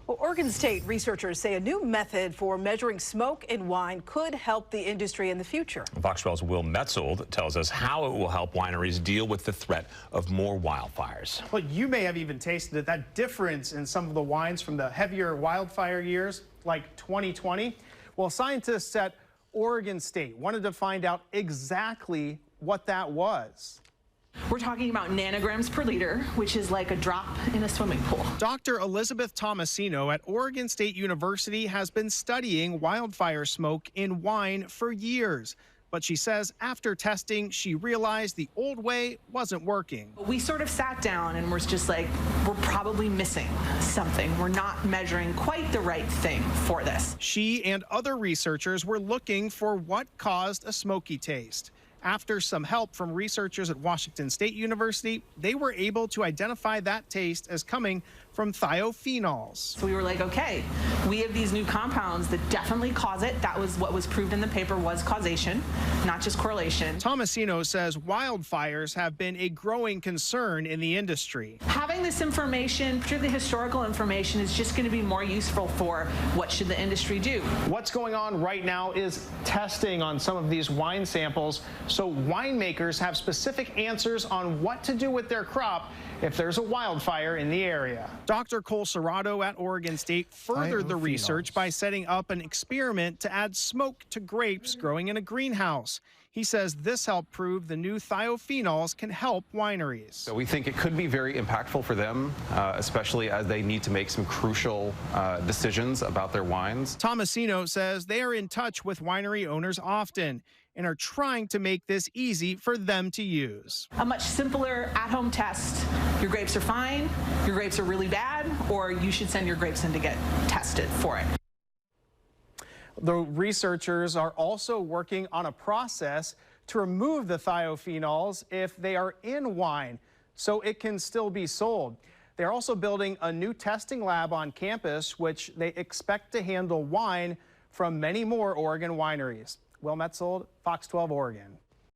Well, Oregon State researchers say a new method for measuring smoke in wine could help the industry in the future. Fox 12's Will Metzold tells us how it will help wineries deal with the threat of more wildfires. Well, you may have even tasted it, that difference in some of the wines from the heavier wildfire years, like 2020. Well, scientists at Oregon State wanted to find out exactly what that was. We're talking about nanograms per liter, which is like a drop in a swimming pool. Dr. Elizabeth Tomasino at Oregon State University has been studying wildfire smoke in wine for years. But she says after testing, she realized the old way wasn't working. We sort of sat down and we're just like, we're probably missing something. We're not measuring quite the right thing for this. She and other researchers were looking for what caused a smoky taste. After some help from researchers at Washington State University, they were able to identify that taste as coming from thiophenols. So we were like, okay, we have these new compounds that definitely cause it. That was what was proved in the paper was causation, not just correlation. Tomasino says wildfires have been a growing concern in the industry. Having this information, particularly historical information, is just going to be more useful for what should the industry do. What's going on right now is testing on some of these wine samples, so winemakers have specific answers on what to do with their crop if there's a wildfire in the area. Dr. Cole Serrato at Oregon State furthered the research by setting up an experiment to add smoke to grapes growing in a greenhouse. He says this helped prove the new thiophenols can help wineries. So we think it could be very impactful for them, especially as they need to make some crucial decisions about their wines. Tomasino says they are in touch with winery owners often and are trying to make this easy for them to use. A much simpler at-home test. Your grapes are fine, your grapes are really bad, or you should send your grapes in to get tested for it. The researchers are also working on a process to remove the thiophenols if they are in wine, so it can still be sold. They're also building a new testing lab on campus, which they expect to handle wine from many more Oregon wineries. Will Metzold, Fox 12 Oregon.